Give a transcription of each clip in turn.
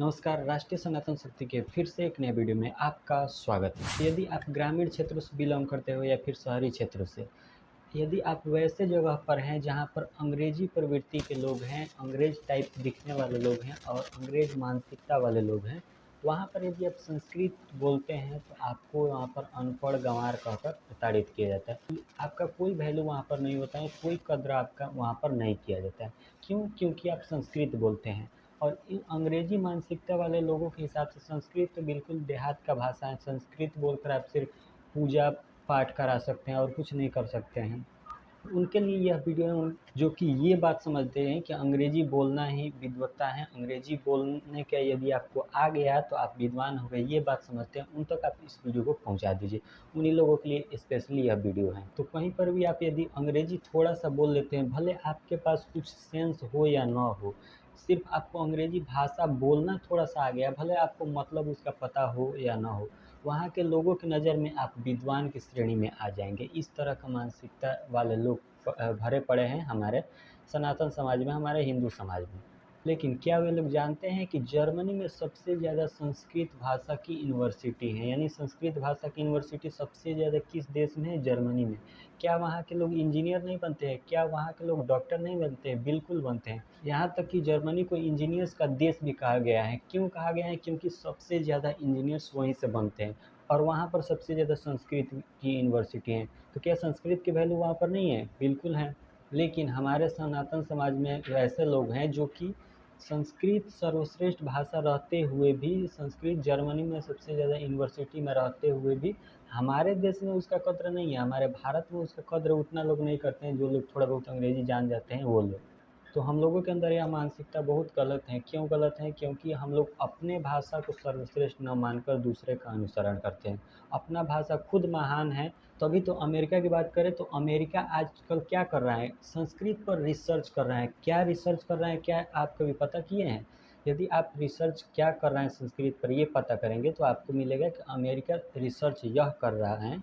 नमस्कार, राष्ट्रीय सनातन शक्ति के फिर से एक नए वीडियो में आपका स्वागत है। यदि आप ग्रामीण क्षेत्रों से बिलोंग करते हो या फिर शहरी क्षेत्रों से, यदि आप वैसे जगह पर हैं जहां पर अंग्रेजी प्रवृत्ति के लोग हैं, अंग्रेज टाइप दिखने वाले लोग हैं और अंग्रेज मानसिकता वाले लोग हैं, वहां पर यदि आप संस्कृत बोलते हैं तो आपको वहां पर अनपढ़ गंवार कहकर प्रताड़ित किया जाता है। आपका कोई वैल्यू वहां पर नहीं होता है, कोई कद्र आपका वहां पर नहीं किया जाता है। क्यों? क्योंकि आप संस्कृत बोलते हैं। और इन अंग्रेजी मानसिकता वाले लोगों के हिसाब से संस्कृत तो बिल्कुल देहात का भाषा है। संस्कृत बोलकर आप सिर्फ पूजा पाठ करा सकते हैं और कुछ नहीं कर सकते हैं। उनके लिए यह वीडियो है, जो कि ये बात समझते हैं कि अंग्रेजी बोलना ही विद्वत्ता है। अंग्रेजी बोलने का यदि आपको आ गया तो आप विद्वान हो गए, ये बात समझते हैं। उन तक आप इस वीडियो को पहुंचा दीजिए। उन्हीं लोगों के लिए स्पेशली यह वीडियो है। तो कहीं पर भी आप यदि अंग्रेजी थोड़ा सा बोल लेते हैं, भले आपके पास कुछ सेंस हो या ना हो, सिर्फ आपको अंग्रेजी भाषा बोलना थोड़ा सा आ गया, भले आपको मतलब उसका पता हो या ना हो, वहाँ के लोगों की नज़र में आप विद्वान की श्रेणी में आ जाएंगे। इस तरह का मानसिकता वाले लोग भरे पड़े हैं हमारे सनातन समाज में, हमारे हिंदू समाज में। लेकिन क्या वे लोग जानते हैं कि जर्मनी में सबसे ज़्यादा संस्कृत भाषा की यूनिवर्सिटी है? यानी संस्कृत भाषा की यूनिवर्सिटी सबसे ज़्यादा किस देश में है? जर्मनी में। क्या वहाँ के लोग इंजीनियर नहीं बनते हैं? क्या वहाँ के लोग डॉक्टर नहीं बनते हैं? बिल्कुल बनते हैं। यहाँ तक कि जर्मनी को इंजीनियर्स का देश भी कहा गया है। क्यों कहा गया है? क्योंकि सबसे ज़्यादा इंजीनियर्स वहीं से बनते हैं और वहाँ पर सबसे ज़्यादा संस्कृत की यूनिवर्सिटी हैं। तो क्या संस्कृत की वैल्यू वहाँ पर नहीं है? बिल्कुल है। लेकिन हमारे सनातन समाज में ऐसे लोग हैं जो कि संस्कृत सर्वश्रेष्ठ भाषा रहते हुए भी, संस्कृत जर्मनी में सबसे ज़्यादा यूनिवर्सिटी में रहते हुए भी हमारे देश में उसका कद्र नहीं है। हमारे भारत में उसका कद्र उतना लोग नहीं करते हैं। जो लोग थोड़ा बहुत अंग्रेजी जान जाते हैं वो लोग। तो हम लोगों के अंदर यह मानसिकता बहुत गलत है। क्यों गलत है? क्योंकि हम लोग अपने भाषा को सर्वश्रेष्ठ न मानकर दूसरे का अनुसरण करते हैं। अपना भाषा खुद महान है। तभी तो अमेरिका की बात करें तो अमेरिका आजकल क्या कर रहा है? संस्कृत पर रिसर्च कर रहा है। क्या रिसर्च कर रहा है? क्या आप कभी पता किए हैं? यदि आप रिसर्च क्या कर रहे हैं संस्कृत पर ये पता करेंगे तो आपको मिलेगा कि अमेरिका रिसर्च यह कर रहा है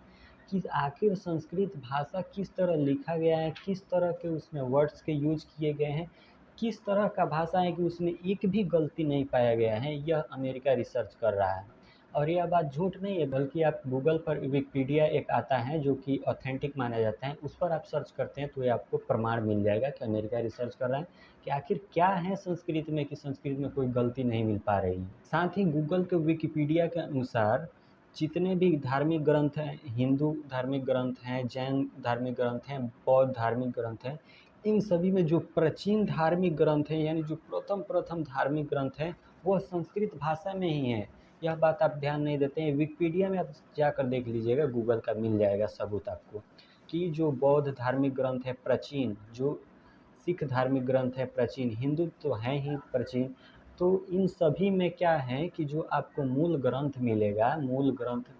कि आखिर संस्कृत भाषा किस तरह लिखा गया है, किस तरह के उसमें वर्ड्स के यूज किए गए हैं, किस तरह का भाषा है कि उसमें एक भी गलती नहीं पाया गया है। यह अमेरिका रिसर्च कर रहा है। और यह बात झूठ नहीं है, बल्कि आप गूगल पर विकिपीडिया एक आता है जो कि ऑथेंटिक माना जाता है, उस पर आप सर्च करते हैं तो ये आपको प्रमाण मिल जाएगा कि अमेरिका रिसर्च कर रहा है कि आखिर क्या है संस्कृत में कि संस्कृत में कोई गलती नहीं मिल पा रही है। साथ ही गूगल के विकिपीडिया के अनुसार जितने भी धार्मिक ग्रंथ हैं, हिंदू धार्मिक ग्रंथ हैं, जैन धार्मिक ग्रंथ हैं, बौद्ध धार्मिक ग्रंथ हैं, इन सभी में जो प्राचीन धार्मिक ग्रंथ हैं, यानी जो प्रथम प्रथम धार्मिक ग्रंथ हैं, वह संस्कृत भाषा में ही है। यह बात आप ध्यान नहीं देते हैं। विकिपीडिया में आप जाकर देख लीजिएगा, गूगल का मिल जाएगा सबूत आपको कि जो बौद्ध धार्मिक ग्रंथ है प्राचीन, जो सिख धार्मिक ग्रंथ है प्राचीन, हिंदू तो हैं ही प्राचीन, तो इन सभी में क्या है कि जो आपको मूल ग्रंथ मिलेगा, मूल ग्रंथ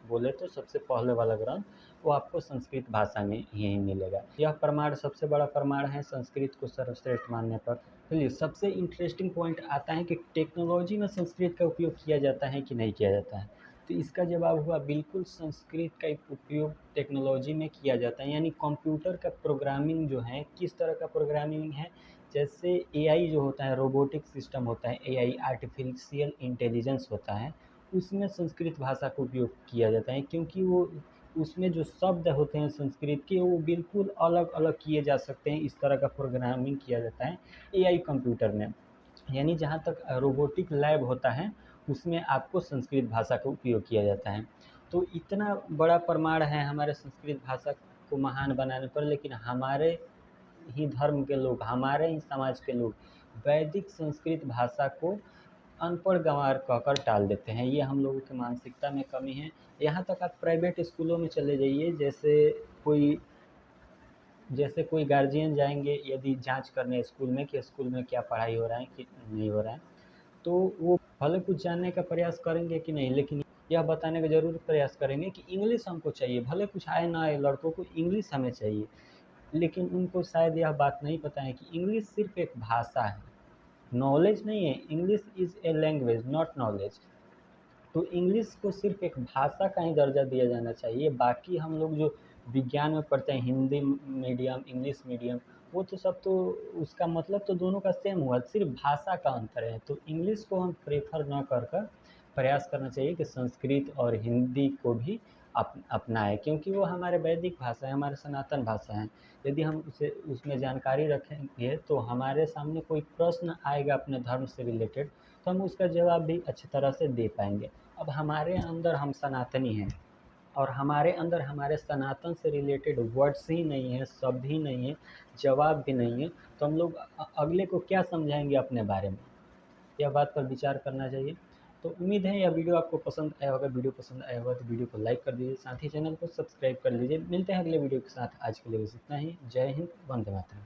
बोले तो सबसे पहले वाला ग्रंथ, वो आपको संस्कृत भाषा में ही मिलेगा। यह प्रमाण, सबसे बड़ा प्रमाण है संस्कृत को सर्वश्रेष्ठ मानने पर। चलिए, सबसे इंटरेस्टिंग पॉइंट आता है कि टेक्नोलॉजी में संस्कृत का उपयोग किया जाता है कि नहीं किया जाता है। तो इसका जवाब हुआ बिल्कुल, संस्कृत का उपयोग टेक्नोलॉजी में किया जाता है। यानी कंप्यूटर का प्रोग्रामिंग जो है, किस तरह का प्रोग्रामिंग है? जैसे एआई जो होता है, रोबोटिक सिस्टम होता है, एआई आर्टिफिशियल इंटेलिजेंस होता है, उसमें संस्कृत भाषा का उपयोग किया जाता है। क्योंकि वो उसमें जो शब्द होते हैं संस्कृत के, वो बिल्कुल अलग अलग किए जा सकते हैं। इस तरह का प्रोग्रामिंग किया जाता है एआई कंप्यूटर में। यानी जहाँ तक रोबोटिक लैब होता है, उसमें आपको संस्कृत भाषा का उपयोग किया जाता है। तो इतना बड़ा प्रमाण है हमारे संस्कृत भाषा को महान बनाने पर, लेकिन हमारे ही धर्म के लोग, हमारे ही समाज के लोग वैदिक संस्कृत भाषा को अनपढ़ गँवार कहकर टाल देते हैं। ये हम लोगों की मानसिकता में कमी है। यहाँ तक आप प्राइवेट स्कूलों में चले जाइए, कोई जैसे कोई गार्जियन जाएंगे यदि जांच करने स्कूल में कि स्कूल में क्या पढ़ाई हो रहा है कि नहीं हो रहा है, तो वो भले कुछ जानने का प्रयास करेंगे कि नहीं, लेकिन यह बताने का ज़रूर प्रयास करेंगे कि इंग्लिश हमको चाहिए। भले कुछ आए ना आए, लड़कों को इंग्लिश हमें चाहिए। लेकिन उनको शायद यह बात नहीं पता है कि इंग्लिश सिर्फ एक भाषा है, नॉलेज नहीं है। English is a language, not knowledge. तो इंग्लिश को सिर्फ एक भाषा का ही दर्जा दिया जाना चाहिए। बाकी हम लोग जो विज्ञान में पढ़ते हैं, हिंदी मीडियम, इंग्लिश मीडियम, वो तो सब तो उसका मतलब तो दोनों का सेम हुआ, सिर्फ भाषा का अंतर है। तो इंग्लिश को हम प्रेफर न कर कर प्रयास करना चाहिए कि संस्कृत और हिंदी को भी अपनाएं, क्योंकि वो हमारे वैदिक भाषा है, हमारे सनातन भाषा है। यदि हम उसे उसमें जानकारी रखेंगे तो हमारे सामने कोई प्रश्न आएगा अपने धर्म से रिलेटेड, तो हम उसका जवाब भी अच्छी तरह से दे पाएंगे। अब हमारे अंदर हम सनातनी हैं और हमारे अंदर हमारे सनातन से रिलेटेड वर्ड्स ही नहीं है, शब्द ही नहीं है, जवाब भी नहीं है, तो हम लोग अगले को क्या समझाएंगे अपने बारे में। यह बात पर विचार करना चाहिए। तो उम्मीद है यह वीडियो आपको पसंद आया होगा। वीडियो पसंद आया होगा तो वीडियो को लाइक कर दीजिए, साथ ही चैनल को सब्सक्राइब कर लीजिए। मिलते हैं अगले वीडियो के साथ। आज के लिए बस इतना ही। जय हिंद, वंदे मातरम।